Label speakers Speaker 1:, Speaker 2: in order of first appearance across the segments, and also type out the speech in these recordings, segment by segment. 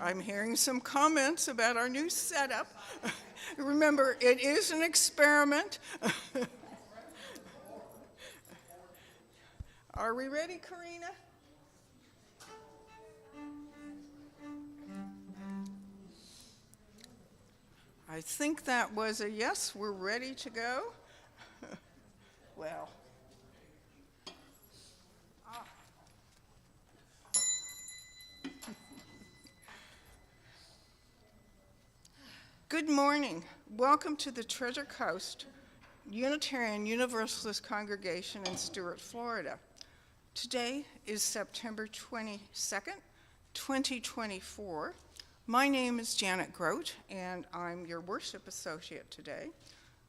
Speaker 1: I'm hearing some comments about our new setup. Remember, it is an experiment. Are we ready, Karina? I think that was a yes, we're ready to go. Well. Good morning. Welcome to the Treasure Coast Unitarian Universalist Congregation in Stuart, Florida. Today is September 22nd, 2024. My name is Janet Grote, and I'm your worship associate today.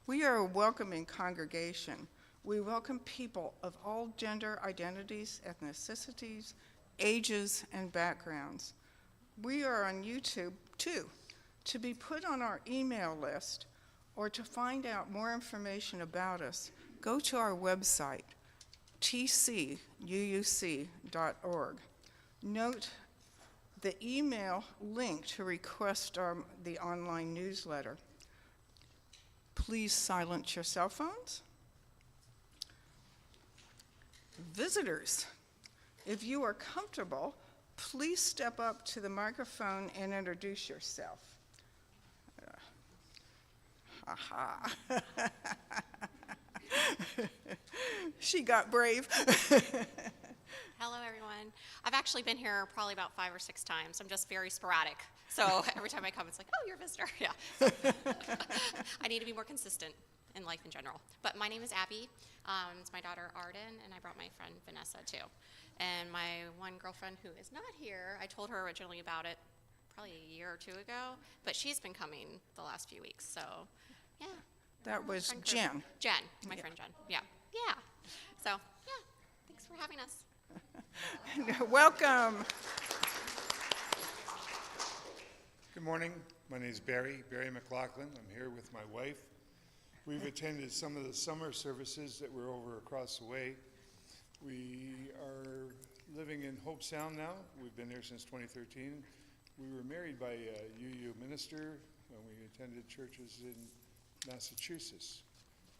Speaker 1: We are a welcoming congregation. We welcome people of all gender identities, ethnicities, ages, and backgrounds. We are on YouTube, too. To be put on our email list or to find out more information about us, go to our website, tcuuc.org. Note the email link to request the online newsletter. Please silence your cell phones. Visitors, if you are comfortable, please step up to the microphone and introduce yourself. Aha. She got brave.
Speaker 2: Hello, everyone. I've actually been here probably about 5 or 6 times. I'm just very sporadic. So every time I come, it's like, oh, you're a visitor. Yeah. I need to be more consistent in life in general. But my name is Abby. It's my daughter, Arden, and I brought my friend, Vanessa, too. And my one girlfriend who is not here, I told her originally about it probably a year or 2 ago, but she's been coming the last few weeks, so yeah.
Speaker 1: That was Jen.
Speaker 2: Jen, my friend Jen. Yeah. Yeah. So, yeah. Thanks for having us.
Speaker 1: Welcome.
Speaker 3: Good morning. My name is Barry McLaughlin. I'm here with my wife. We've attended some of the summer services that were over across the way. We are living in Hope Sound now. We've been there since 2013. We were married by a UU minister when we attended churches in Massachusetts,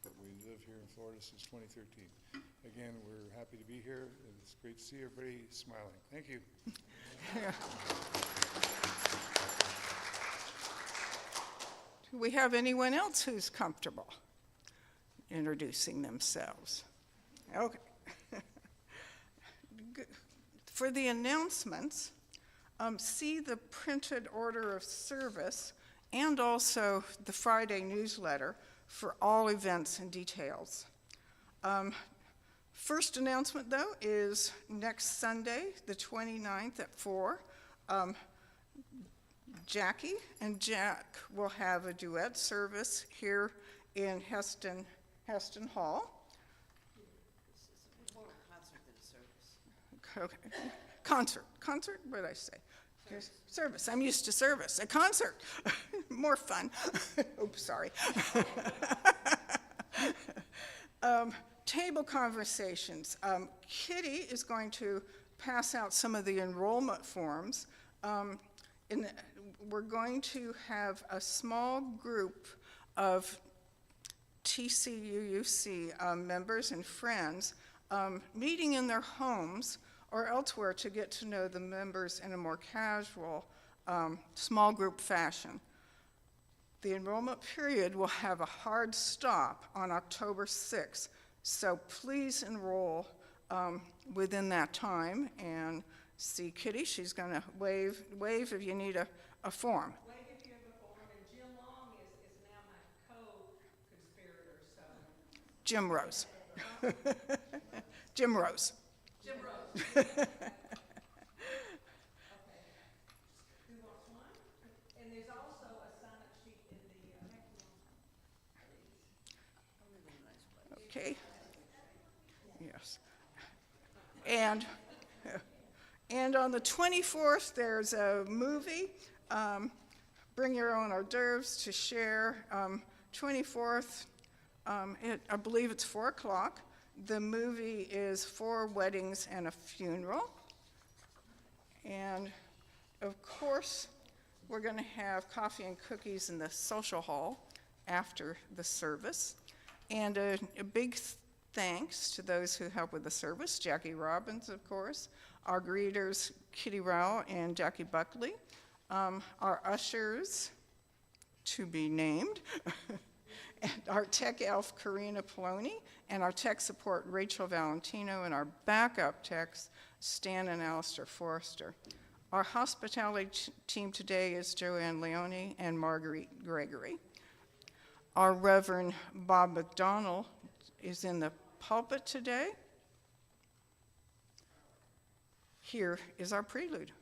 Speaker 3: but we live here in Florida since 2013. Again, we're happy to be here, and it's great to see everybody smiling. Thank you.
Speaker 1: Do we have anyone else who's comfortable introducing themselves? Okay. For the announcements, see the printed order of service and also the Friday newsletter for all events and details. First announcement, though, is next Sunday, the 29th at 4. Jackie and Jack will have a duet service here in Heston Hall. Okay. Concert, what did I say? Service, I'm used to service. A concert, more fun. Oops, sorry. Table conversations. Kitty is going to pass out some of the enrollment forms. We're going to have a small group of TCUUC members and friends meeting in their homes or elsewhere to get to know the members in a more casual, small group fashion. The enrollment period will have a hard stop on October 6th, so please enroll within that time and see Kitty. She's going to wave if you need a form.
Speaker 4: Wave if you have a form, and Jim Long is now my co-conspirator, so.
Speaker 1: Jim Rose.
Speaker 4: Jim Rose. Okay. Who wants one? And there's also a sign-up sheet in the MacDonald.
Speaker 1: Okay. Yes. And on the 24th, there's a movie. Bring your own hors d'oeuvres to share. 24th, I believe it's 4 o'clock. The movie is 4 Weddings and a Funeral. And of course, We're going to have coffee and cookies in the social hall after the service. And a big thanks to those who help with the service, Jackie Robbins, of course, our greeters, Kitty Rao and Jackie Buckley, our ushers, to be named, and our tech elf, Karina Poloni, and our tech support, Rachel Valentino, and our backup techs, Stan and Alistair Forrester. Our hospitality team today is Joanne Leone and Marguerite Gregory. Our Reverend Bob MacDonald is in the pulpit today. Here is our prelude.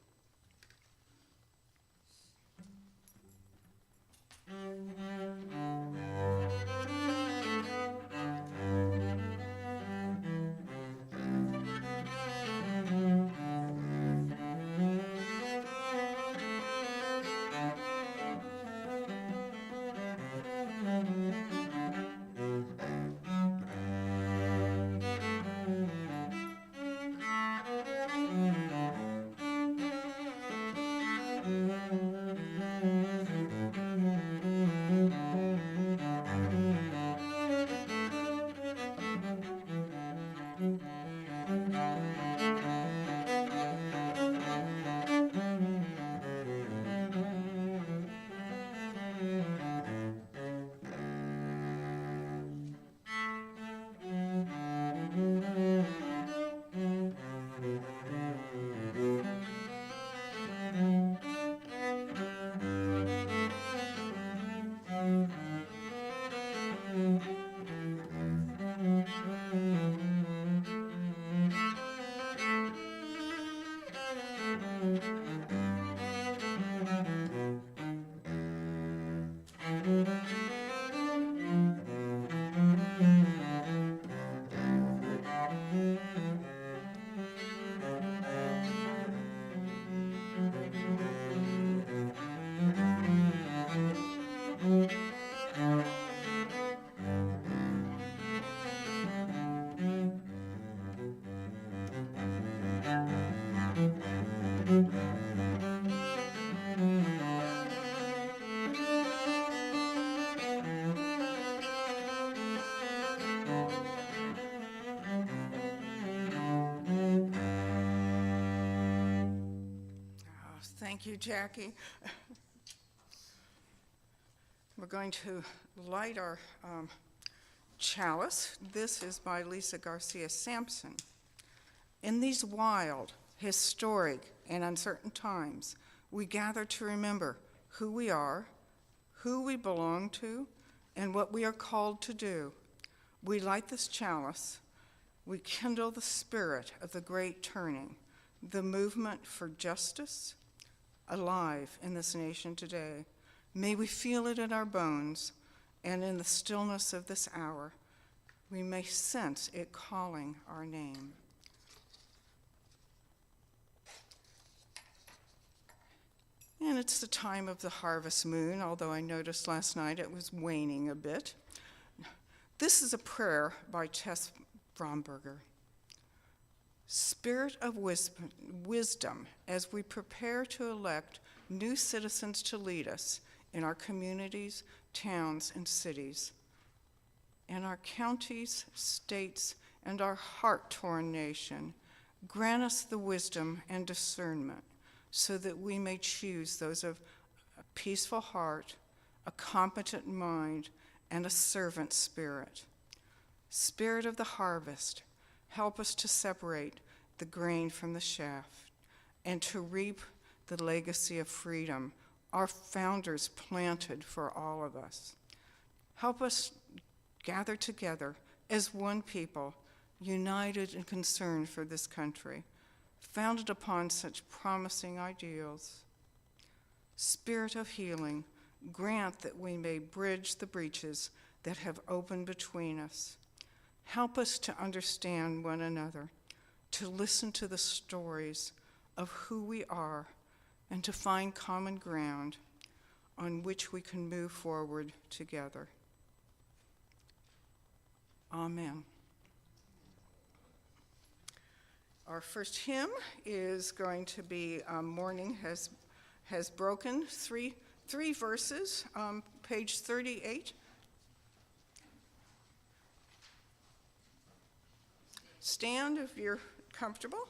Speaker 1: Thank you, Jackie. We're going to light our chalice. This is by Lisa Garcia Sampson. In these wild, historic, and uncertain times, we gather to remember who we are, who we belong to, and what we are called to do. We light this chalice. We kindle the spirit of the great turning, the movement for justice, alive in this nation today. May we feel it in our bones, and in the stillness of this hour, we may sense it calling our name. And it's the time of the harvest moon, although I noticed last night it was waning a bit. This is a prayer by Tess Bromberger. Spirit of wisdom, as we prepare to elect new citizens to lead us in our communities, towns, and cities, in our counties, states, and our heart-torn nation, grant us the wisdom and discernment so that we may choose those of a peaceful heart, a competent mind, and a servant spirit. Spirit of the harvest, help us to separate the grain from the chaff and to reap the legacy of freedom our founders planted for all of us. Help us gather together as one people, united and concerned for this country, founded upon such promising ideals. Spirit of healing, grant that we may bridge the breaches that have opened between us. Help us to understand one another, to listen to the stories of who we are, and to find common ground on which we can move forward together. Amen. Our first hymn is going to be Morning has broken three verses, page 38. Stand if you're comfortable.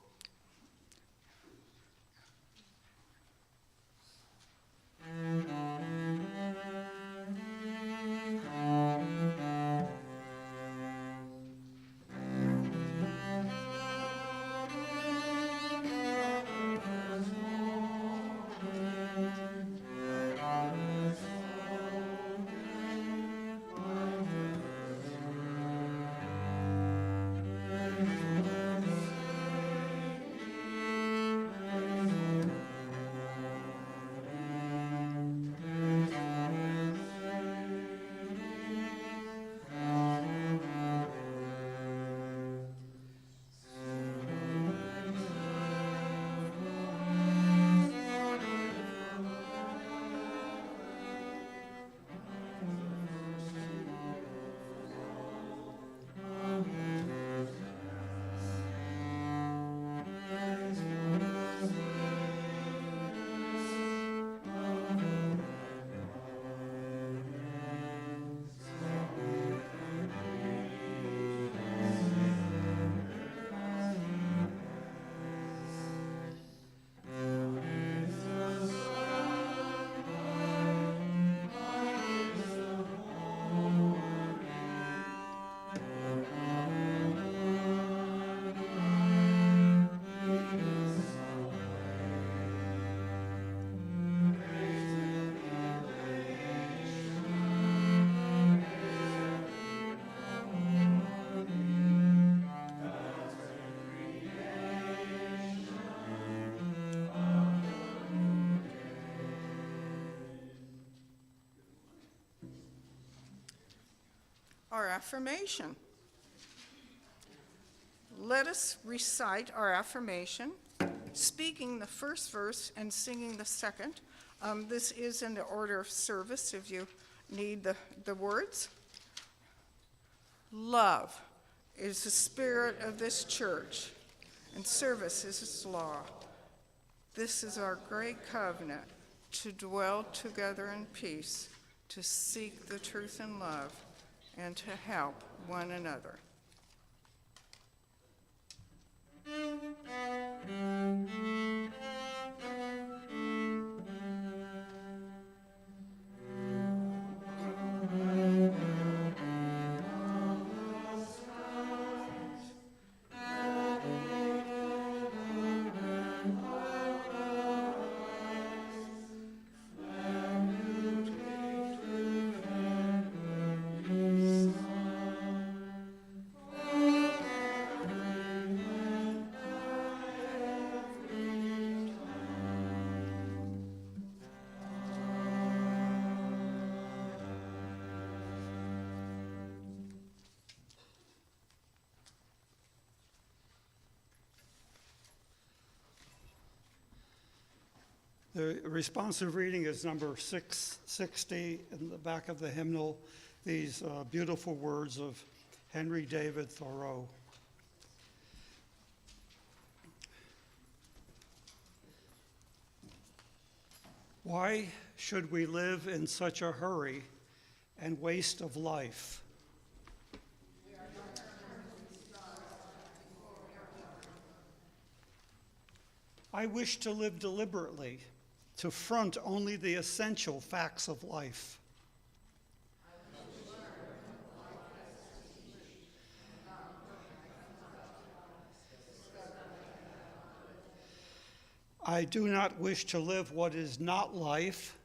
Speaker 1: Our affirmation. Let us recite our affirmation, speaking the first verse and singing the second. This is in the order of service if you need the words. Love is the spirit of this church, and service is its law. This is our great covenant, to dwell together in peace, to seek the truth in love, and to help one another.
Speaker 5: The responsive reading is number 660 in the back of the hymnal, these beautiful words of Henry David Thoreau. Why should we live in such a hurry and waste of life? I wish to live deliberately, to front only the essential facts of life. I do not wish to live what is not life.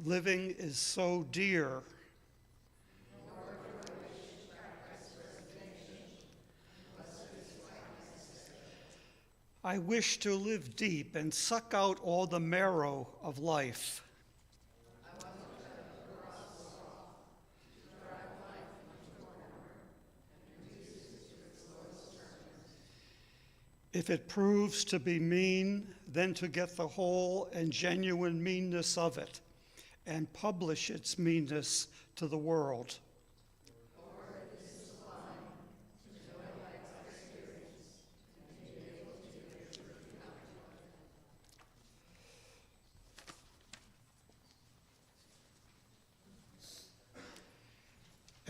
Speaker 5: Living is so dear. I wish to live deep and suck out all the marrow of life. If it proves to be mean, then to get the whole and genuine meanness of it and publish its meanness to the world.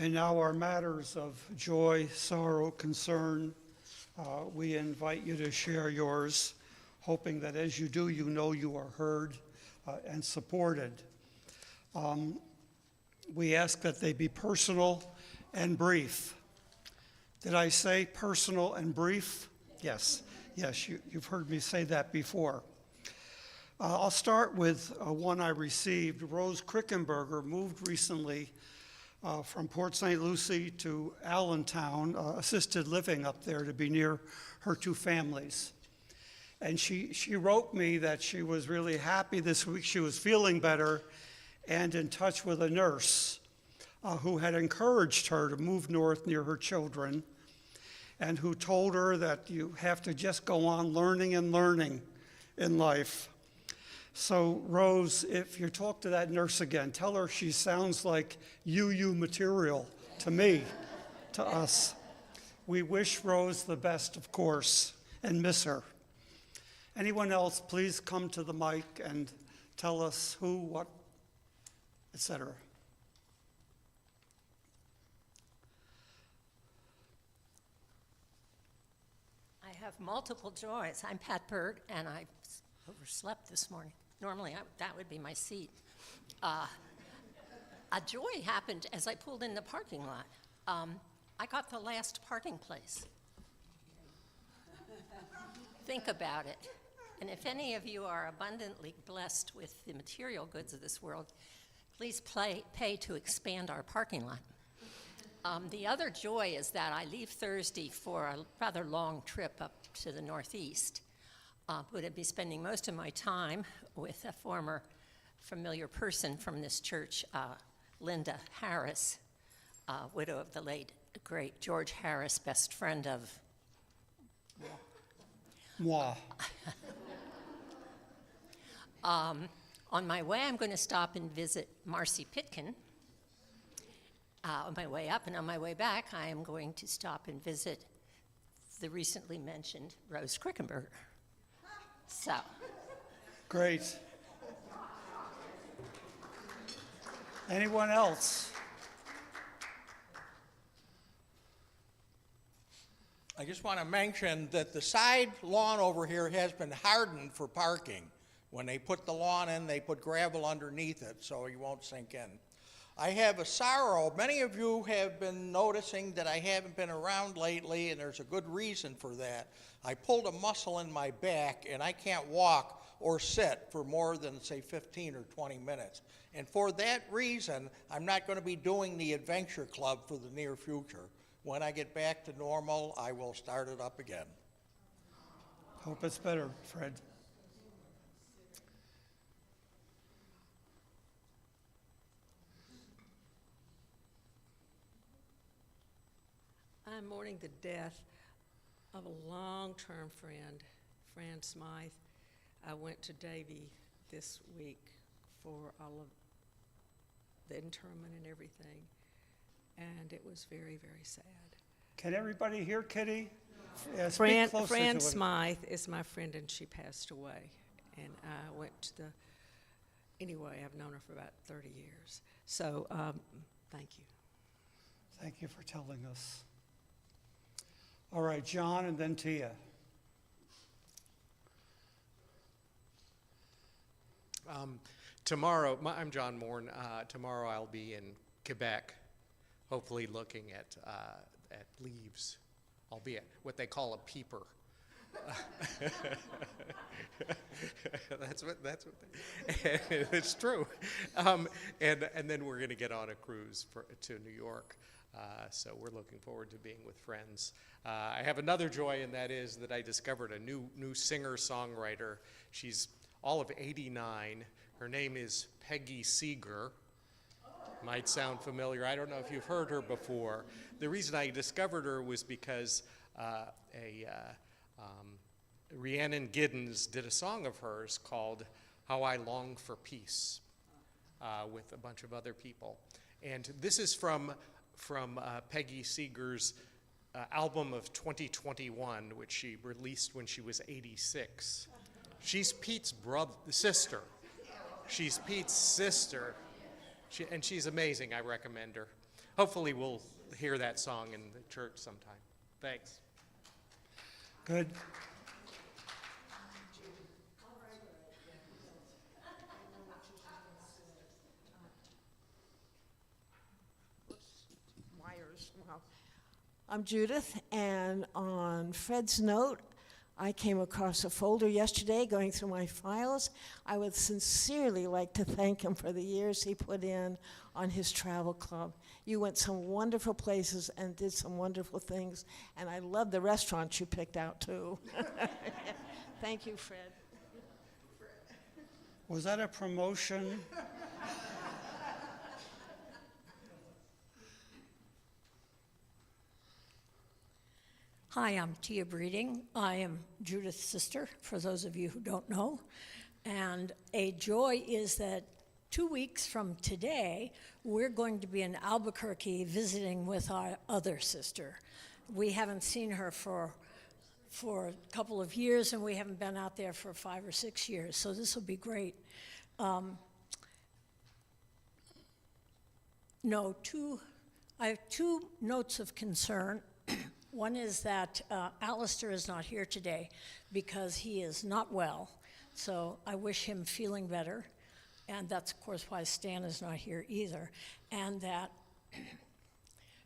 Speaker 5: And now our matters of joy, sorrow, concern, we invite you to share yours, hoping that as you do, you know you are heard and supported. We ask that they be personal and brief. Did I say personal and brief? Yes, you've heard me say that before. I'll start with one I received. Rose Krickenberger moved recently from Port St. Lucie to Allentown, assisted living up there to be near her two families. And she wrote me that she was really happy this week. She was feeling better and in touch with a nurse who had encouraged her to move north near her children and who told her that you have to just go on learning and learning in life. So, Rose, if you talk to that nurse again, tell her she sounds like UU material to me, to us. We wish Rose the best, of course, and miss her. Anyone else, please come to the mic and tell us who, what, etc.
Speaker 6: I have multiple joys. I'm Pat Bird, and I overslept this morning. Normally, that would be my seat. A joy happened as I pulled in the parking lot. I got the last parking place. Think about it. And if any of you are abundantly blessed with the material goods of this world, please pay to expand our parking lot. The other joy is that I leave Thursday for a rather long trip up to the Northeast. But I'd be spending most of my time with a former familiar person from this church, Linda Harris, widow of the late, great George Harris, best friend of
Speaker 5: Moi.
Speaker 6: On my way, I'm going to stop and visit Marcy Pitkin. On my way up and on my way back, I am going to stop and visit the recently mentioned Rose Krickenberger. So.
Speaker 5: Great. Anyone else?
Speaker 7: I just want to mention that the side lawn over here has been hardened for parking. When they put the lawn in, they put gravel underneath it so you won't sink in. I have a sorrow. Many of you have been noticing that I haven't been around lately, and there's a good reason for that. I pulled a muscle in my back, and I can't walk or sit for more than, say, 15 or 20 minutes. And for that reason, I'm not going to be doing the Adventure Club for the near future. When I get back to normal, I will start it up again.
Speaker 5: Hope it's better, Fred.
Speaker 4: I'm mourning the death of a long-term friend, Fran Smythe. I went to Davie this week for all of the interment and everything, and it was very, very sad.
Speaker 5: Can everybody hear Kitty? Yeah, speak closer
Speaker 4: Fran
Speaker 5: to it.
Speaker 4: Smythe is my friend, and she passed away. And I went to anyway, I've known her for about 30 years. So thank you.
Speaker 5: Thank you for telling us. All right, John and then Tia.
Speaker 8: Tomorrow, I'm John Morn. Tomorrow I'll be in Quebec, hopefully looking at leaves, albeit what they call a peeper. That's what it's true. And then we're going to get on a cruise to New York. So we're looking forward to being with friends. I have another joy, and that is that I discovered a new singer-songwriter. She's all of 89. Her name is Peggy Seeger. Might sound familiar. I don't know if you've heard her before. The reason I discovered her was because Rhiannon Giddens did a song of hers called How I Long for Peace with a bunch of other people. And this is from Peggy Seeger's album of 2021, which she released when she was 86. She's Pete's sister. She's Pete's sister, and she's amazing. I recommend her. hopefully we'll hear that song in the church sometime. Thanks.
Speaker 5: Good.
Speaker 1: Myers, wow.
Speaker 9: I'm Judith, and on Fred's note, I came across a folder yesterday going through my files. I would sincerely like to thank him for the years he put in on his travel club. You went some wonderful places and did some wonderful things, and I love the restaurants you picked out too. Thank you, Fred.
Speaker 5: Was that a promotion?
Speaker 10: Hi, I'm Tia Breeding. I am Judith's sister, for those of you who don't know. And a joy is that 2 weeks from today, we're going to be in Albuquerque visiting with our other sister. We haven't seen her for a couple of years, and we haven't been out there for 5 or 6 years, so this will be great. I have two notes of concern. One is that Alistair is not here today because he is not well, so I wish him feeling better, and that's, of course, why Stan is not here either. And that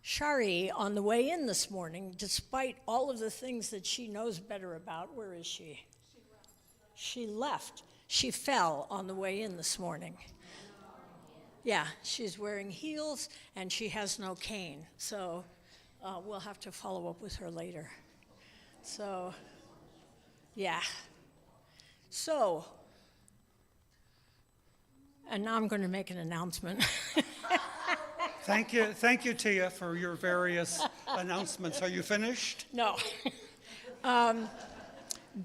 Speaker 10: Shari, on the way in this morning, despite all of the things that she knows better about, where is she? She left. She fell on the way in this morning. Yeah, she's wearing heels, and she has no cane, so we'll have to follow up with her later. So, yeah. So, and now I'm going to make an announcement.
Speaker 5: Thank you, Tia, for your various announcements. Are you finished?
Speaker 10: No.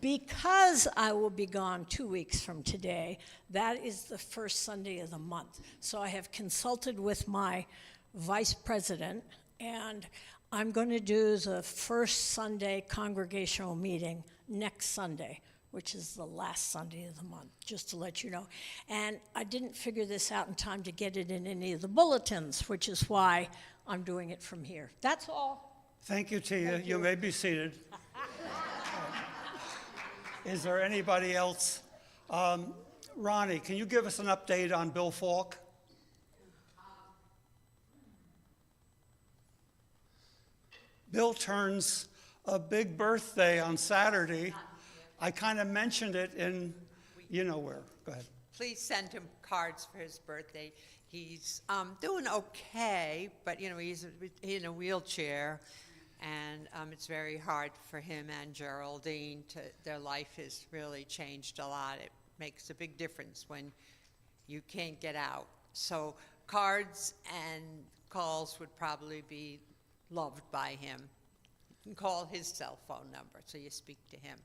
Speaker 10: Because I will be gone 2 weeks from today, that is the first Sunday of the month. So I have consulted with my vice president, and I'm going to do the first Sunday congregational meeting next Sunday, which is the last Sunday of the month, just to let you know. And I didn't figure this out in time to get it in any of the bulletins, which is why I'm doing it from here. That's all.
Speaker 5: Thank you, Tia. You may be seated. Is there anybody else? Ronnie, can you give us an update on Bill Falk? Bill turns a big birthday on Saturday. I kind of mentioned it in, you know where. Go ahead.
Speaker 11: Please send him cards for his birthday. He's doing okay, but he's in a wheelchair, and it's very hard for him and Geraldine their life has really changed a lot. It makes a big difference when you can't get out. So cards and calls would probably be loved by him. You can call his cell phone number so you speak to him.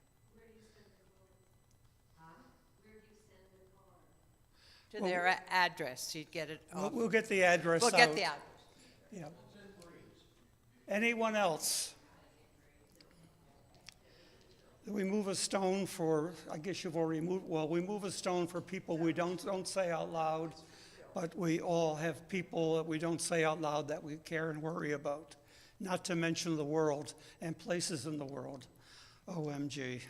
Speaker 11: To their address, you'd get it off.
Speaker 5: We'll get the address out.
Speaker 11: We'll get the address.
Speaker 5: Yeah. Anyone else? We move a stone for, I guess you've already moved, well, we move a stone for people we don't say out loud, but we all have people that we don't say out loud that we care and worry about, not to mention the world and places in the world. OMG.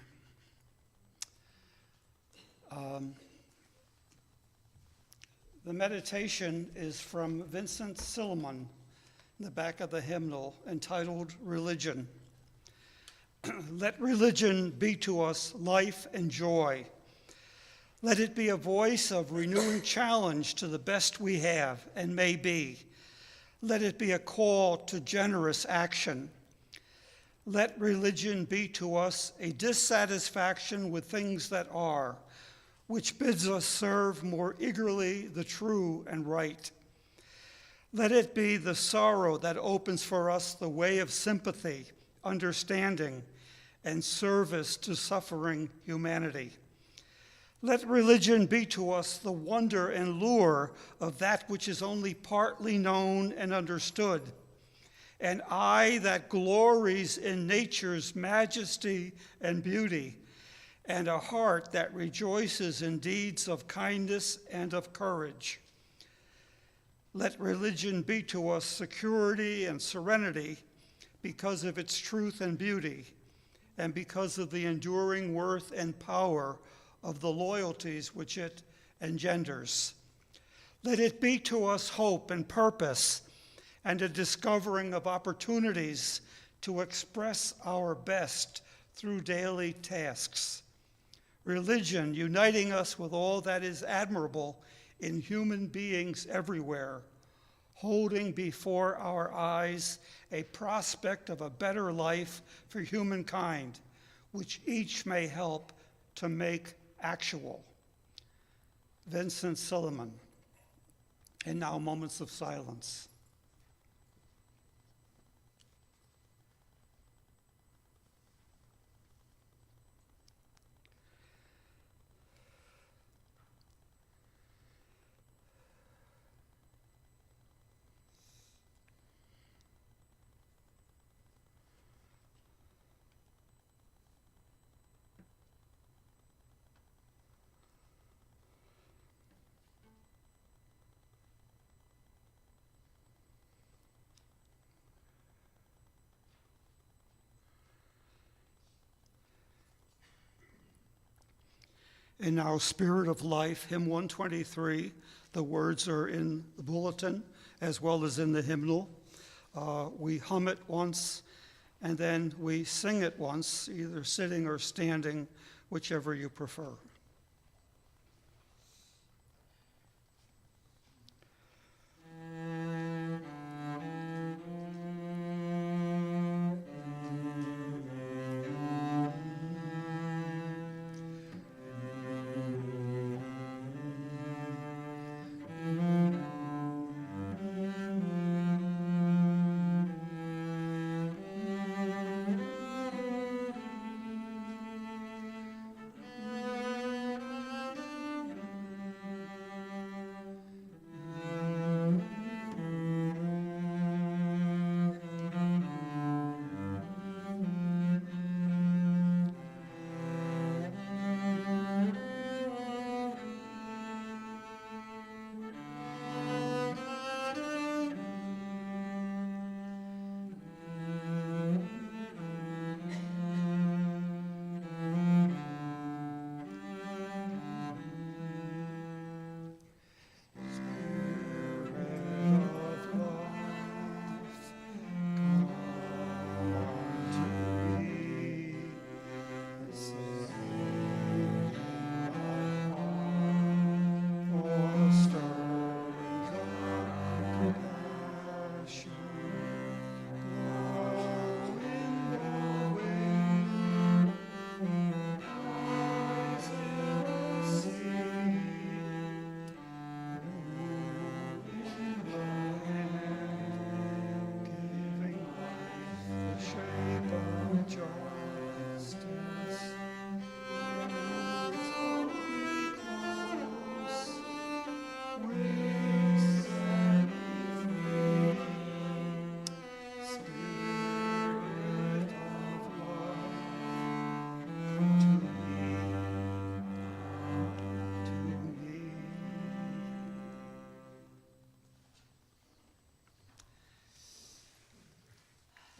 Speaker 5: The meditation is from Vincent Silliman in the back of the hymnal, entitled Religion. Let religion be to us life and joy. Let it be a voice of renewing challenge to the best we have and may be. Let it be a call to generous action. Let religion be to us a dissatisfaction with things that are, which bids us serve more eagerly the true and right. Let it be the sorrow that opens for us the way of sympathy, understanding, and service to suffering humanity. Let religion be to us the wonder and lure of that which is only partly known and understood, an eye that glories in nature's majesty and beauty, and a heart that rejoices in deeds of kindness and of courage. Let religion be to us security and serenity because of its truth and beauty, and because of the enduring worth and power of the loyalties which it engenders. Let it be to us hope and purpose and a discovering of opportunities to express our best through daily tasks. Religion uniting us with all that is admirable in human beings everywhere, holding before our eyes a prospect of a better life for humankind, which each may help to make actual. Vincent Silliman. And now moments of silence. And now, Spirit of Life, hymn 123. The words are in the bulletin as well as in the hymnal. We hum it once, and then we sing it once, either sitting or standing, whichever you prefer.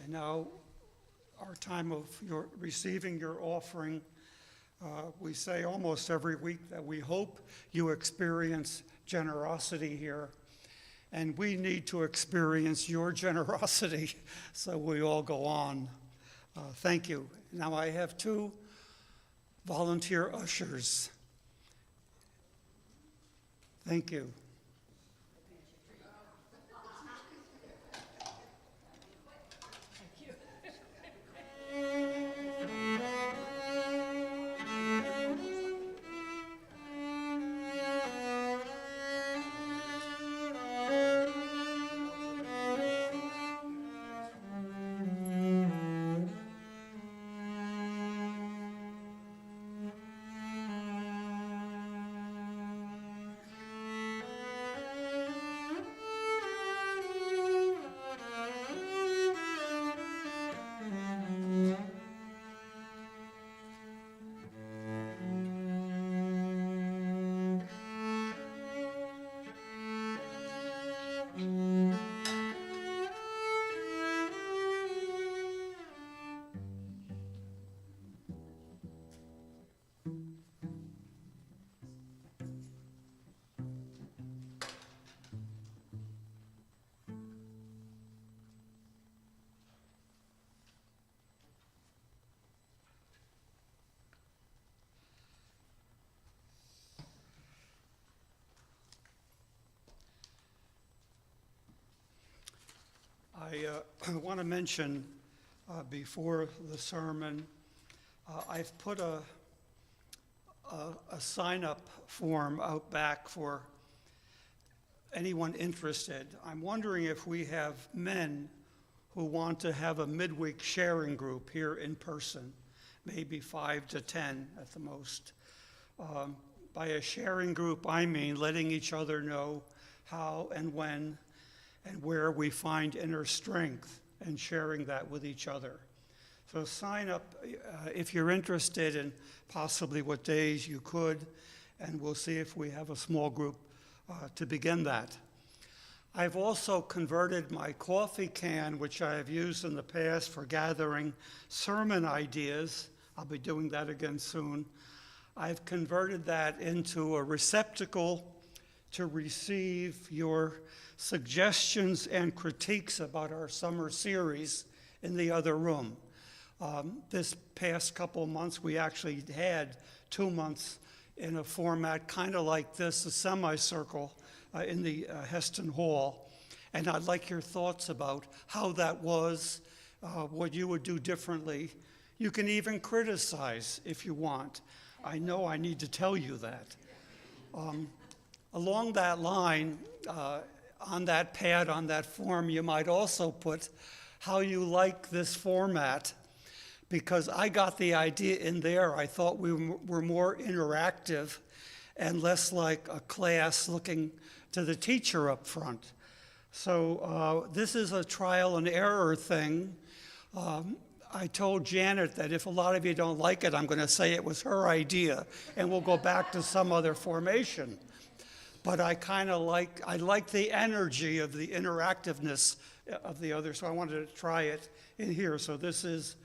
Speaker 5: And now, our time of your receiving your offering. We say almost every week that we hope you experience generosity here, and we need to experience your generosity so we all go on. Thank you. Now I have two volunteer ushers. Thank you. I want to mention before the sermon, I've put a sign-up form out back for anyone interested. I'm wondering if we have men who want to have a midweek sharing group here in person, maybe 5 to 10 at the most. By a sharing group, I mean letting each other know how and when and where we find inner strength and sharing that with each other. So sign up if you're interested in possibly what days you could, and we'll see if we have a small group to begin that. I've also converted my coffee can, which I have used in the past for gathering sermon ideas. I'll be doing that again soon. I've converted that into a receptacle to receive your suggestions and critiques about our summer series in the other room. This past couple of months, we actually had 2 months in a format kind of like this, a semicircle in the Heston Hall. And I'd like your thoughts about how that was, what you would do differently. You can even criticize if you want. I know I need to tell you that. Along that line, on that pad, on that form, you might also put how you like this format, because I got the idea in there. I thought we were more interactive and less like a class looking to the teacher up front. So this is a trial and error thing. I told Janet that if a lot of you don't like it, I'm going to say it was her idea, and we'll go back to some other formation. But I like the energy of the interactiveness of the other, so I wanted to try it in here. So this is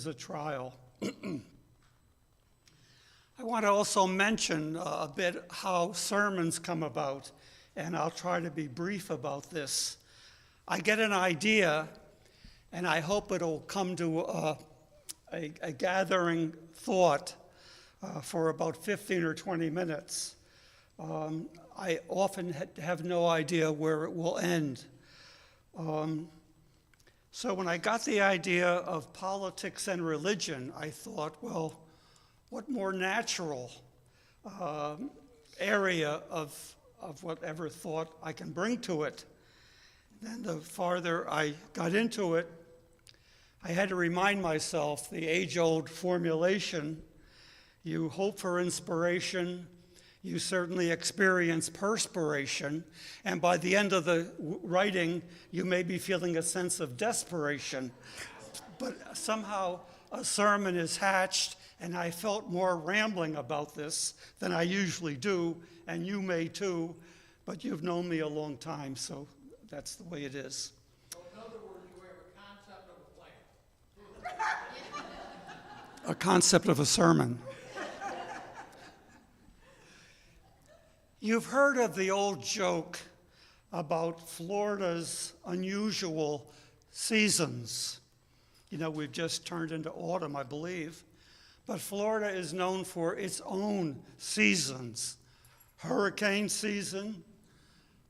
Speaker 5: a trial. I want to also mention a bit how sermons come about, and I'll try to be brief about this. I get an idea, and I hope it'll come to a gathering thought for about 15 or 20 minutes. I often have no idea where it will end. So when I got the idea of politics and religion, I thought, well, what more natural area of whatever thought I can bring to it. Then the farther I got into it, I had to remind myself the age-old formulation: you hope for inspiration, you certainly experience perspiration, and by the end of the writing, you may be feeling a sense of desperation. But somehow a sermon is hatched, and I felt more rambling about this than I usually do, and you may too, but you've known me a long time, so that's the way it is.
Speaker 7: So in other words, you have a concept of a plan.
Speaker 5: A concept of a sermon. You've heard of the old joke about Florida's unusual seasons. You know, we've just turned into autumn, I believe. But Florida is known for its own seasons. Hurricane season,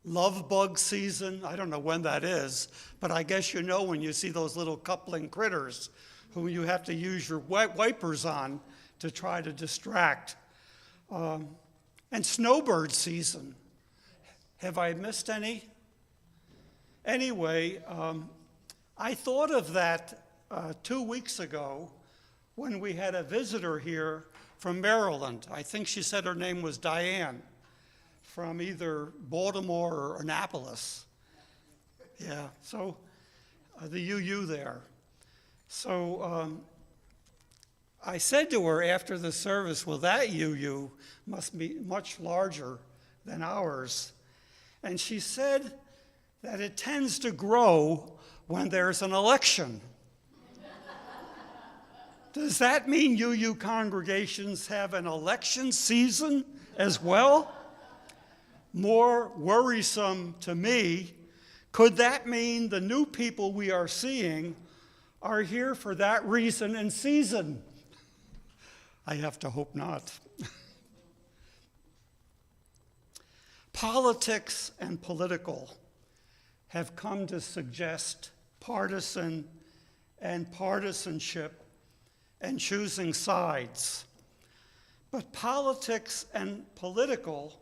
Speaker 5: love bug season. I don't know when that is, but I guess you know when you see those little coupling critters who you have to use your wipers on to try to distract. And snowbird season. Have I missed any? Anyway, I thought of that 2 weeks ago when we had a visitor here from Maryland. I think she said her name was Diane, from either Baltimore or Annapolis. Yeah, so the UU there. So I said to her after the service, well, that UU must be much larger than ours. And she said that it tends to grow when there's an election. Does that mean UU congregations have an election season as well? More worrisome to me, could that mean the new people we are seeing are here for that reason and season? I have to hope not. Politics and political have come to suggest partisan and partisanship and choosing sides. But politics and political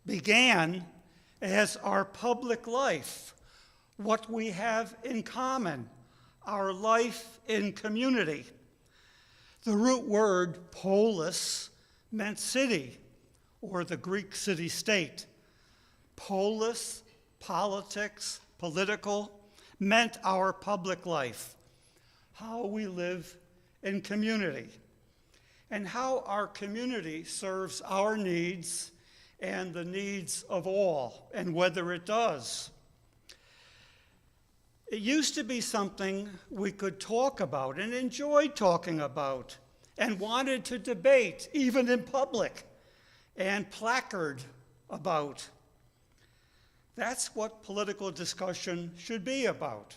Speaker 5: began as our public life, what we have in common, our life in community. The root word polis meant city, or the Greek city-state. Polis, politics, political, meant our public life, how we live in community, and how our community serves our needs and the needs of all, and whether it does. It used to be something we could talk about and enjoyed talking about and wanted to debate, even in public, and placard about. That's what political discussion should be about.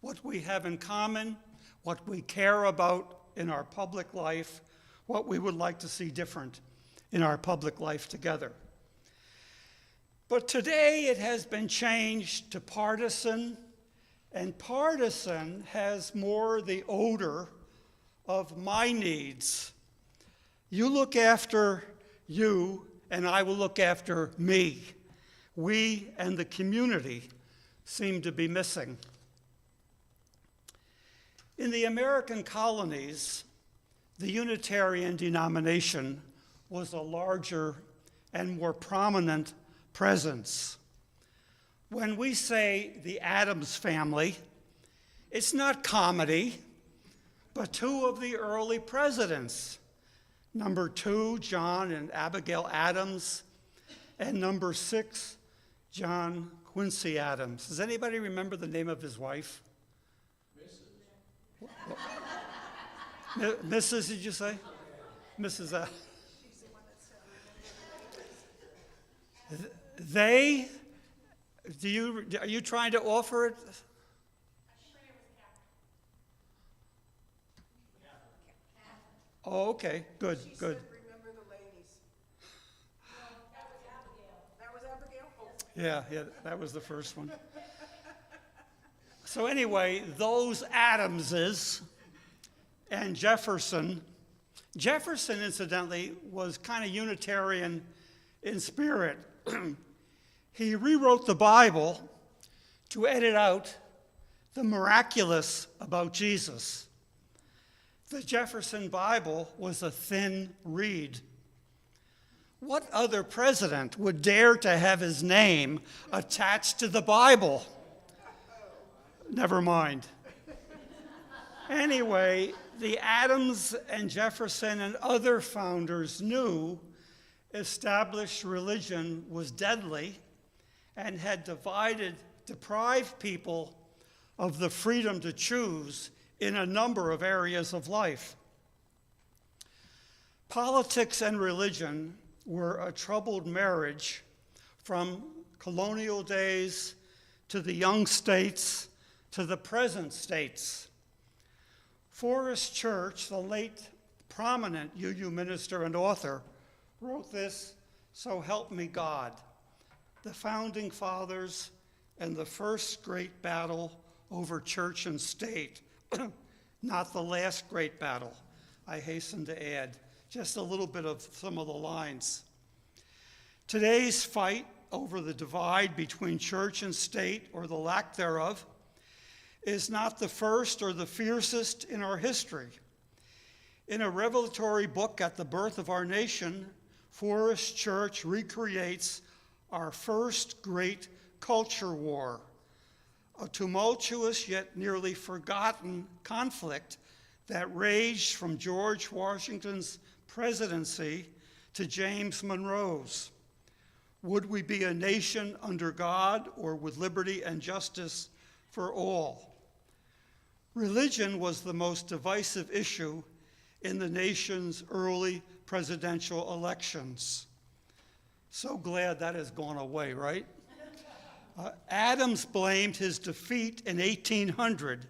Speaker 5: What we have in common, what we care about in our public life, what we would like to see different in our public life together. But today it has been changed to partisan, and partisan has more the odor of my needs. You look after you, and I will look after me. We and the community seem to be missing. In the American colonies, the Unitarian denomination was a larger and more prominent presence. When we say the Addams family, it's not comedy, but two of the early presidents, number 2, John and Abigail Adams, and number 6, John Quincy Adams. Does anybody remember the name of his wife? Mrs., did you say? Mrs. Adams. They, are you trying to offer it? Oh, okay, good, good.
Speaker 1: Remember the ladies. That was Abigail. That was Abigail? Oh.
Speaker 5: Yeah, that was the first one. So anyway, those Adamses and Jefferson, incidentally, was kind of Unitarian in spirit. He rewrote the Bible to edit out the miraculous about Jesus. The Jefferson Bible was a thin reed. What other president would dare to have his name attached to the Bible? Never mind. Anyway, the Adams and Jefferson and other founders knew established religion was deadly and had deprived people of the freedom to choose in a number of areas of life. Politics and religion were a troubled marriage from colonial days to the young states to the present states. Forrest Church, the late prominent UU minister and author, wrote this, "So help me God, the founding fathers and the first great battle over church and state, not the last great battle," I hasten to add just a little bit of some of the lines. Today's fight over the divide between church and state, or the lack thereof, is not the first or the fiercest in our history. In a revelatory book at the birth of our nation, Forrest Church recreates our first great culture war, a tumultuous yet nearly forgotten conflict that raged from George Washington's presidency to James Monroe's. Would we be a nation under God or with liberty and justice for all? Religion was the most divisive issue in the nation's early presidential elections. So glad that has gone away, right? Adams blamed his defeat in 1800.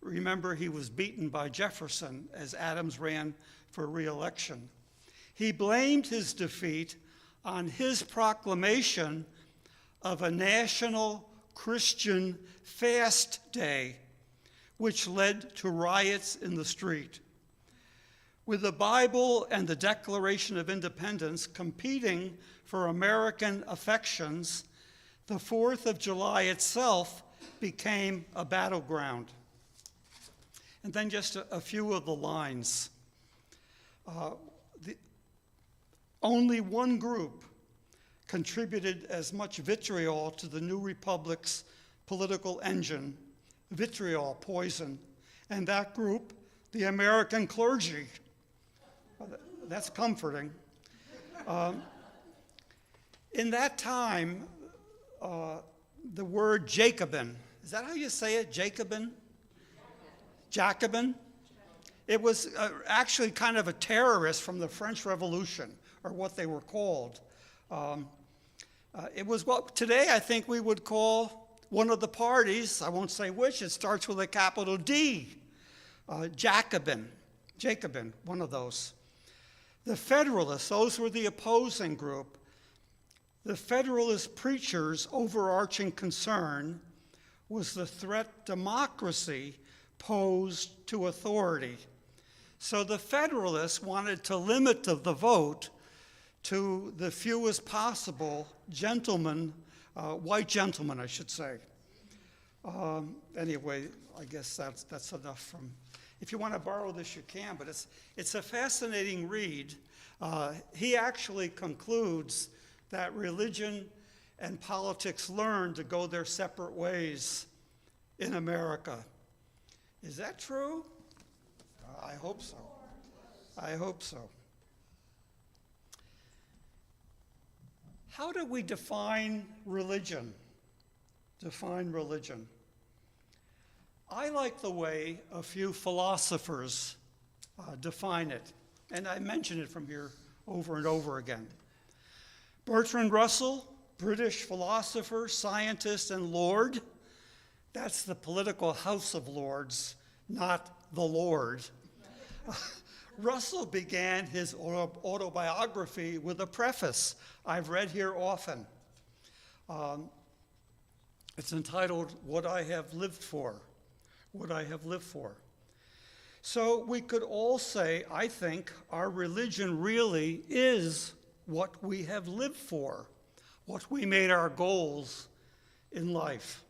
Speaker 5: Remember, he was beaten by Jefferson as Adams ran for re-election. He blamed his defeat on his proclamation of a national Christian fast day, which led to riots in the street. With the Bible and the Declaration of Independence competing for American affections, the 4th of July itself became a battleground. And then just a few of the lines. Only one group contributed as much vitriol to the new republic's political engine, vitriol poison, and that group, the American clergy. Well, that's comforting. In that time, the word Jacobin, is that how you say it, Jacobin? Jacobin? It was actually kind of a terrorist from the French Revolution, or what they were called. It was what today I think we would call one of the parties, I won't say which, it starts with a capital D, Jacobin, one of those. The Federalists, those were the opposing group. The Federalist preachers' overarching concern was the threat democracy posed to authority. So the Federalists wanted to limit the vote to the fewest possible gentlemen, white gentlemen, I should say. Anyway, I guess that's enough from. If you want to borrow this, you can, but it's a fascinating read. He actually concludes that religion and politics learned to go their separate ways in America. Is that true? I hope so. I hope so. How do we define religion? Define religion. I like the way a few philosophers define it, and I mention it from here over and over again. Bertrand Russell, British philosopher, scientist, and lord. That's the political House of Lords, not the Lord. Russell began his autobiography with a preface I've read here often. It's entitled, What I Have Lived For. What I Have Lived For. So we could all say, I think, our religion really is what we have lived for, what we made our goals in life.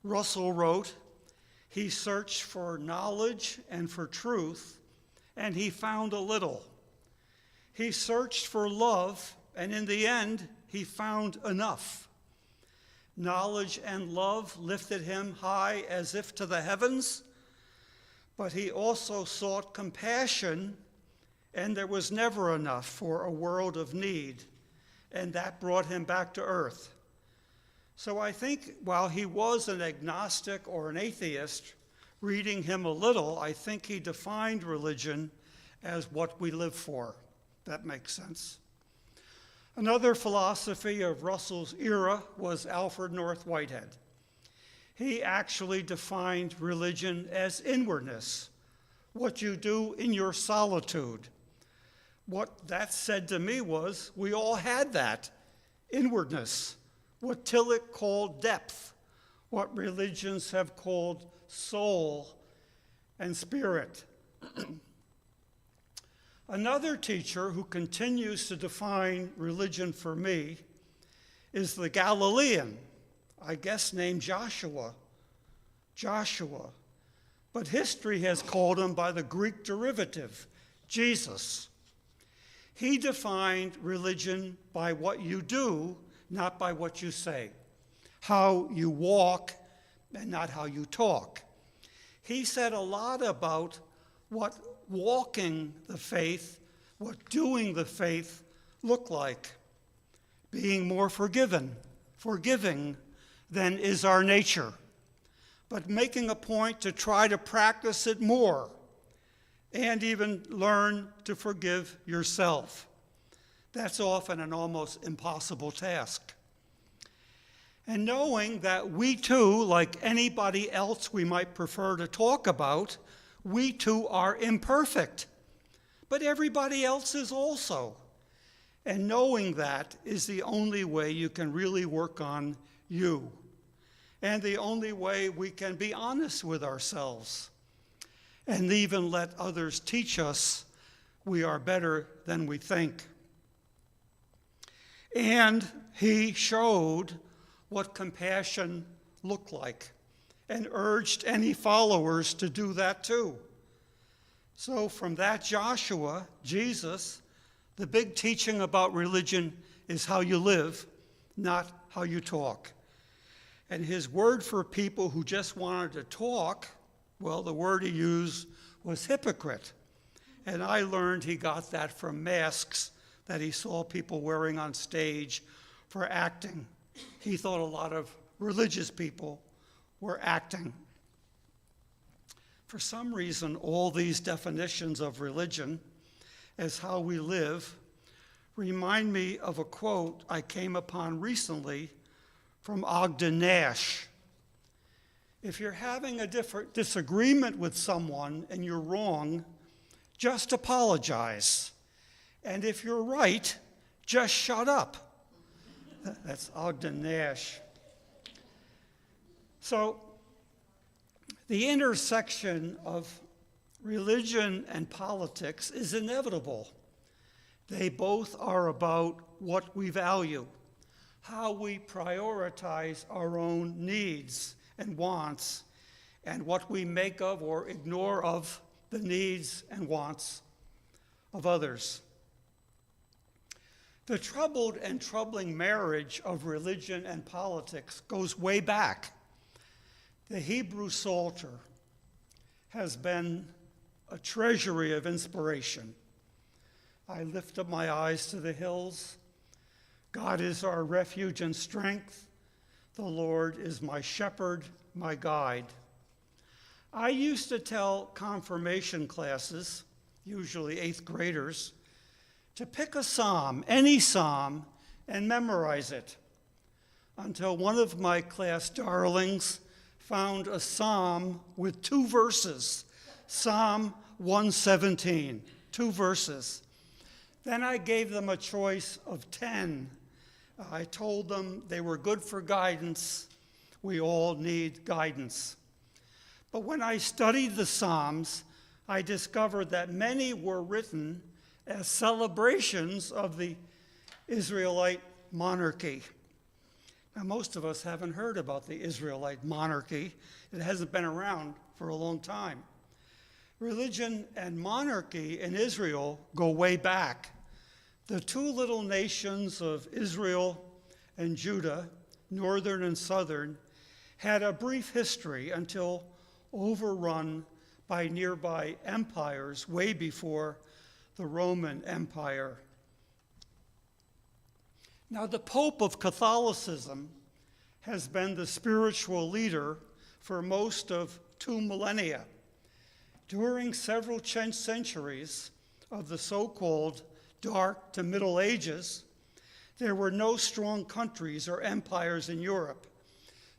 Speaker 5: Russell wrote, he searched for knowledge and for truth, and he found a little. He searched for love, and in the end, he found enough. Knowledge and love lifted him high as if to the heavens, but he also sought compassion, and there was never enough for a world of need, and that brought him back to earth. So I think while he was an agnostic or an atheist, reading him a little, I think he defined religion as what we live for. That makes sense. Another philosophy of Russell's era was Alfred North Whitehead. He actually defined religion as inwardness, what you do in your solitude. What that said to me was, we all had that, inwardness, what Tillich called depth, what religions have called soul and spirit. Another teacher who continues to define religion for me is the Galilean, I guess named Joshua. But history has called him by the Greek derivative, Jesus. He defined religion by what you do, not by what you say, how you walk and not how you talk. He said a lot about what walking the faith, what doing the faith look like. being more forgiving than is our nature, but making a point to try to practice it more and even learn to forgive yourself. That's often an almost impossible task. And knowing that we too, like anybody else we might prefer to talk about, we too are imperfect, but everybody else is also. And knowing that is the only way you can really work on you, and the only way we can be honest with ourselves, and even let others teach us we are better than we think. And he showed what compassion looked like and urged any followers to do that too. So from that Joshua, Jesus, the big teaching about religion is how you live, not how you talk. And his word for people who just wanted to talk, well, the word he used was hypocrite. And I learned he got that from masks that he saw people wearing on stage for acting. He thought a lot of religious people were acting. For some reason, all these definitions of religion as how we live remind me of a quote I came upon recently from Ogden Nash. If you're having a disagreement with someone and you're wrong, just apologize. And if you're right, just shut up. That's Ogden Nash. So, the intersection of religion and politics is inevitable. They both are about what we value, how we prioritize our own needs and wants, and what we make of or ignore of the needs and wants of others. The troubled and troubling marriage of religion and politics goes way back. The Hebrew Psalter has been a treasury of inspiration. I lift up my eyes to the hills. God is our refuge and strength. The Lord is my shepherd, my guide. I used to tell confirmation classes, usually 8th graders, to pick a psalm, any psalm, and memorize it, until one of my class darlings found a psalm with 2 verses, Psalm 117, 2 verses. Then I gave them a choice of 10. I told them they were good for guidance. We all need guidance. But when I studied the Psalms, I discovered that many were written as celebrations of the Israelite monarchy. Now, most of us haven't heard about the Israelite monarchy. It hasn't been around for a long time. Religion and monarchy in Israel go way back. The 2 little nations of Israel and Judah, northern and southern, had a brief history until overrun by nearby empires way before the Roman Empire. Now, the Pope of Catholicism has been the spiritual leader for most of 2 millennia. During several centuries of the so-called Dark to Middle Ages, there were no strong countries or empires in Europe.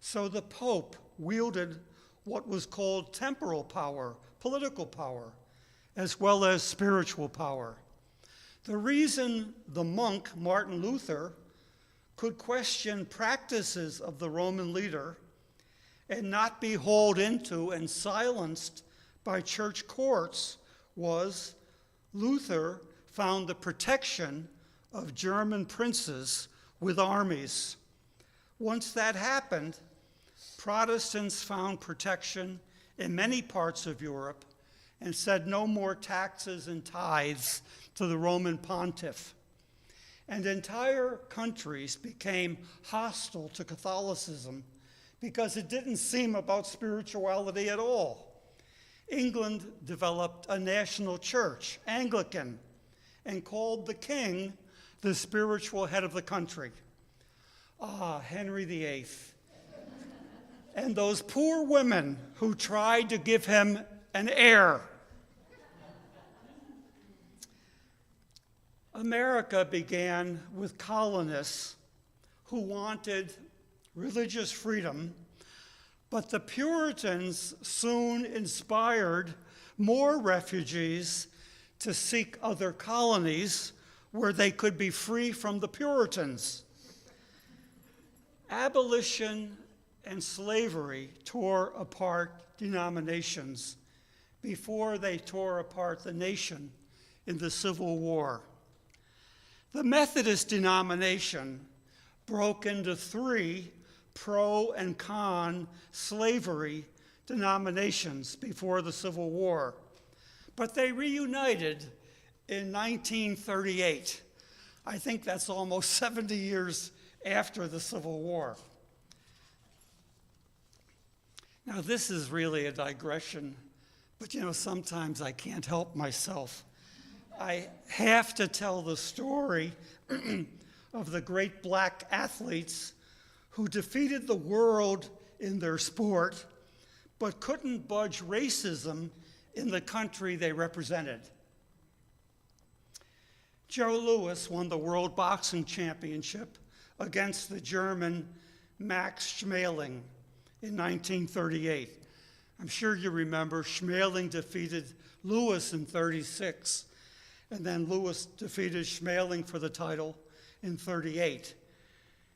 Speaker 5: So the Pope wielded what was called temporal power, political power, as well as spiritual power. The reason the monk Martin Luther could question practices of the Roman leader and not be hauled into and silenced by church courts was Luther found the protection of German princes with armies. Once that happened, Protestants found protection in many parts of Europe and said no more taxes and tithes to the Roman pontiff. And entire countries became hostile to Catholicism because it didn't seem about spirituality at all. England developed a national church, Anglican, and called the king the spiritual head of the country. Ah, Henry VIII. And those poor women who tried to give him an heir. America began with colonists who wanted religious freedom, but the Puritans soon inspired more refugees to seek other colonies where they could be free from the Puritans. Abolition and slavery tore apart denominations before they tore apart the nation in the Civil War. The Methodist denomination broke into 3 pro and con slavery denominations before the Civil War, but they reunited in 1938. I think that's almost 70 years after the Civil War. Now, this is really a digression, but sometimes I can't help myself. I have to tell the story of the great black athletes who defeated the world in their sport, but couldn't budge racism in the country they represented. Joe Louis won the World Boxing Championship against the German Max Schmeling in 1938. I'm sure you remember Schmeling defeated Louis in 36, and then Louis defeated Schmeling for the title in 38.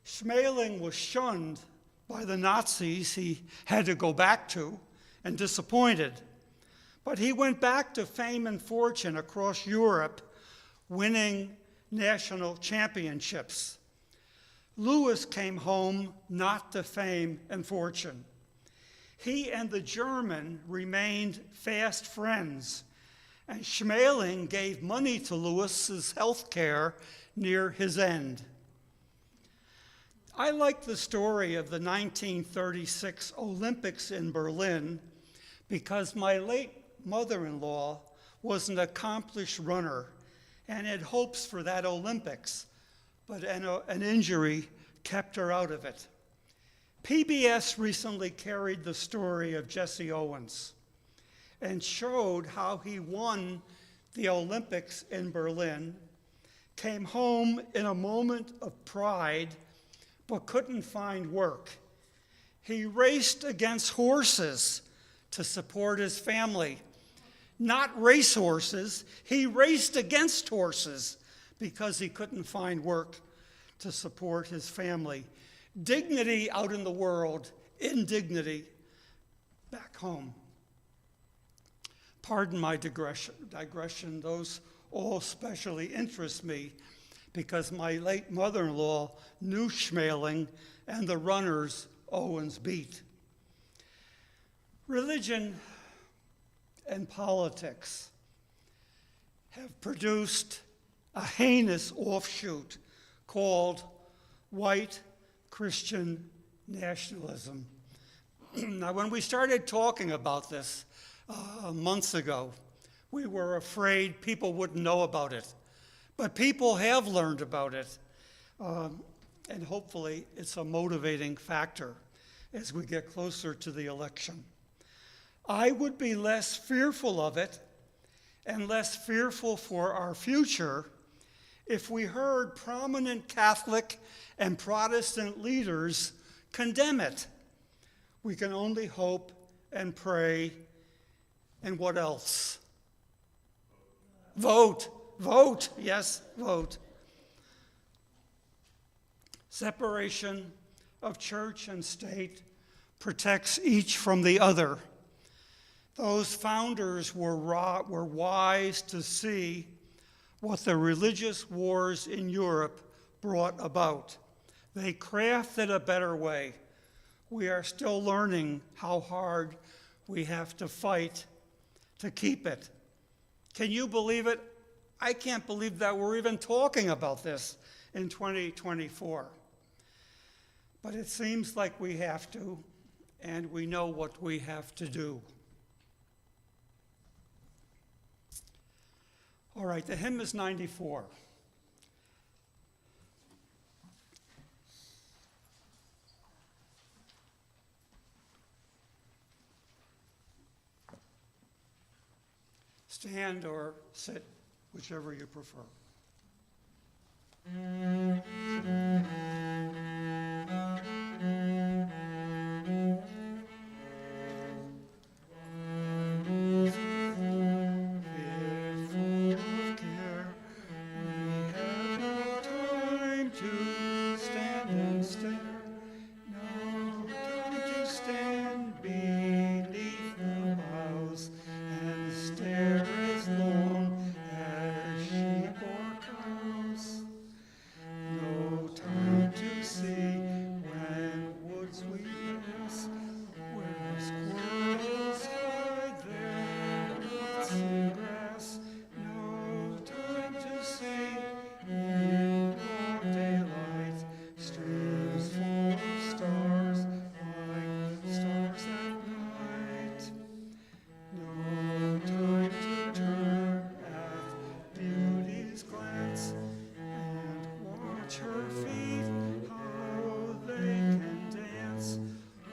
Speaker 5: Schmeling was shunned by the Nazis he had to go back to and disappointed. But he went back to fame and fortune across Europe, winning national championships. Louis came home not to fame and fortune. He and the German remained fast friends, and Schmeling gave money to Louis's health care near his end. I like the story of the 1936 Olympics in Berlin because my late mother-in-law was an accomplished runner and had hopes for that Olympics, but an injury kept her out of it. PBS recently carried the story of Jesse Owens and showed how he won the Olympics in Berlin, came home in a moment of pride, but couldn't find work. He raced against horses to support his family. Not racehorses, he raced against horses because he couldn't find work to support his family. Dignity out in the world, indignity back home. Pardon my digression. Those all especially interest me because my late mother-in-law knew Schmeling and the runners Owens beat. Religion and politics have produced a heinous offshoot called white Christian nationalism. Now, when we started talking about this months ago, we were afraid people wouldn't know about it. But people have learned about it, and hopefully it's a motivating factor as we get closer to the election. I would be less fearful of it and less fearful for our future if we heard prominent Catholic and Protestant leaders condemn it. We can only hope and pray, and what else? Vote, yes, vote. Separation of church and state protects each from the other. Those founders were wise to see what the religious wars in Europe brought about. They crafted a better way. We are still learning how hard we have to fight to keep it. Can you believe it? I can't believe that we're even talking about this in 2024. But it seems like we have to, and we know what we have to do. All right, the hymn is 94. Stand or sit, whichever you prefer. Full of care, we have no time to stand and stare. No time to stand beneath the boughs and stare as long as sheep or cows. No time to see when woods we pass, where squirrels hide their nuts in grass. No time to see in broad daylight, streams full of stars like stars at night. No time to turn at beauty's glance and watch her feet, how they can dance. A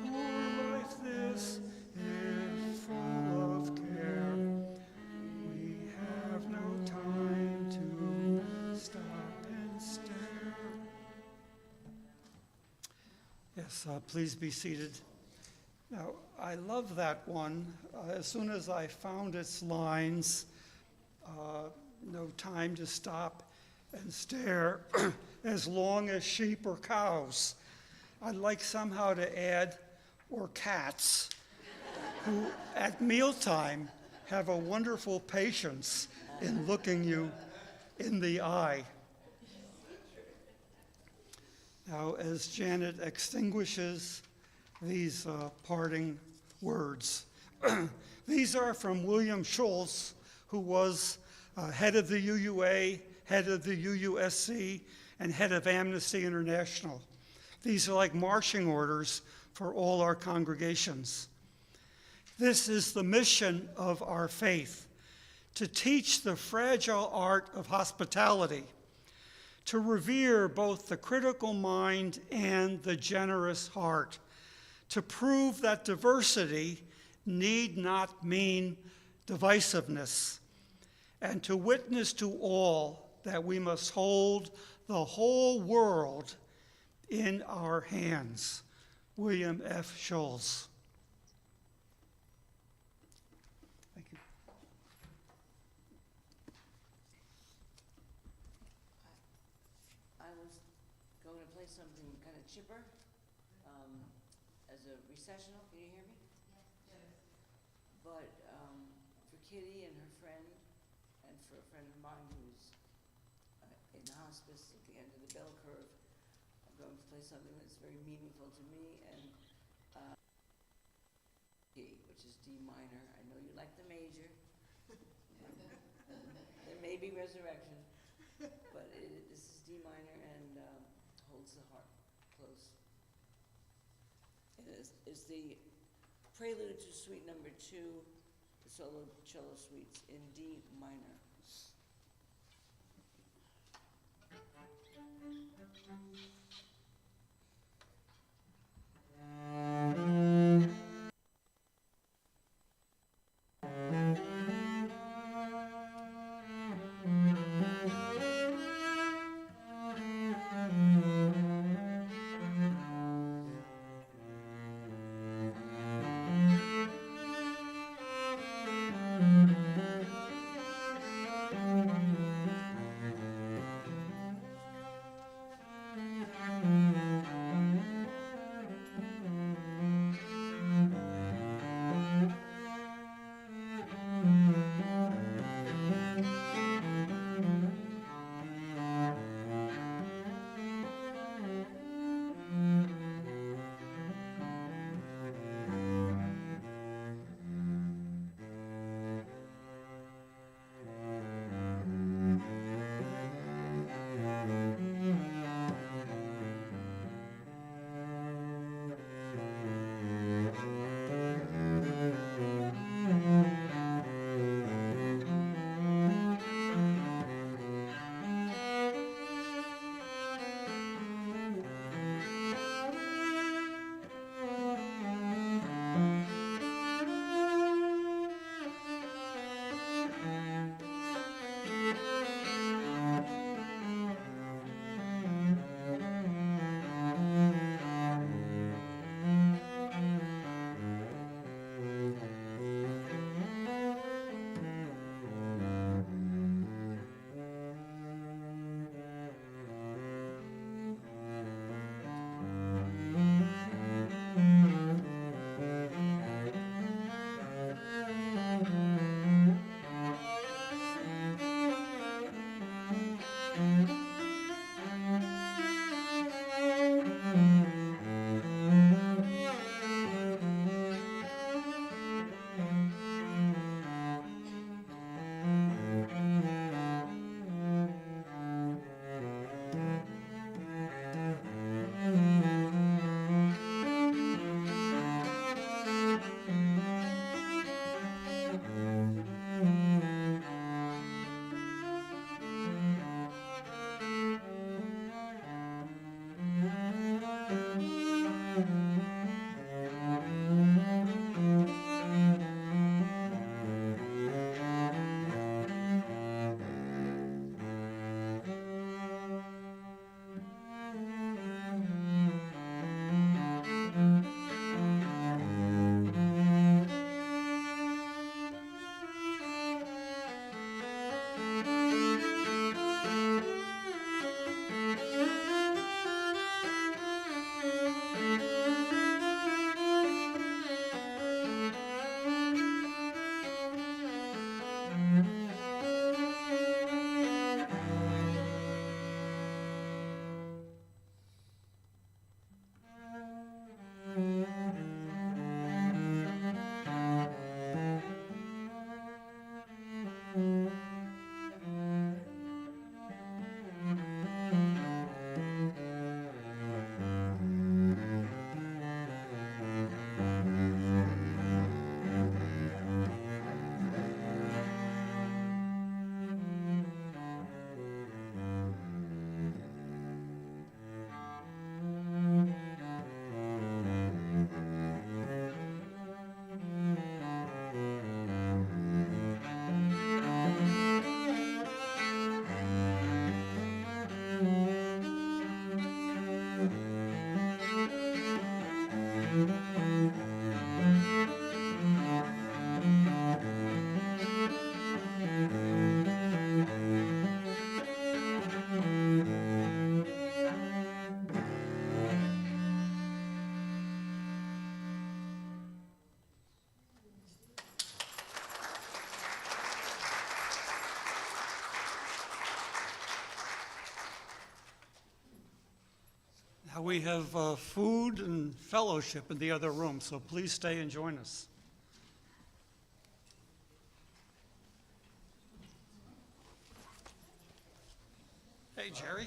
Speaker 5: poor life this, if full of care. We have no time to stop and stare. Yes, please be seated. Now, I love that one. As soon as I found its lines, no time to stop and stare as long as sheep or cows. I'd like somehow to add, or cats, who at mealtime have a wonderful patience in looking you in the eye. Now, as Janet extinguishes these parting words, these are from William Schultz, who was head of the UUA, head of the UUSC, and head of Amnesty International. These are like marching orders for all our congregations. This is the mission of our faith, to teach the fragile art of hospitality, to revere both the critical mind and the generous heart, to prove that diversity need not mean divisiveness, and to witness to all that we must hold the whole world in our hands. William F. Schultz. Thank you.
Speaker 12: I was going to play something kind of chipper as a recessional. Can you hear me? Yes. But for Kitty and her friend, and for a friend of mine who's in hospice at the end of the bell curve, I'm going to play something that's very meaningful to me, and which is D minor. I know you like the major. There may be resurrection, but this is D minor and holds the heart close. It is the prelude to suite number 2, the solo cello suites in D minor.
Speaker 5: Now we have food and fellowship in the other room, so please stay and join us. Hey, Jerry.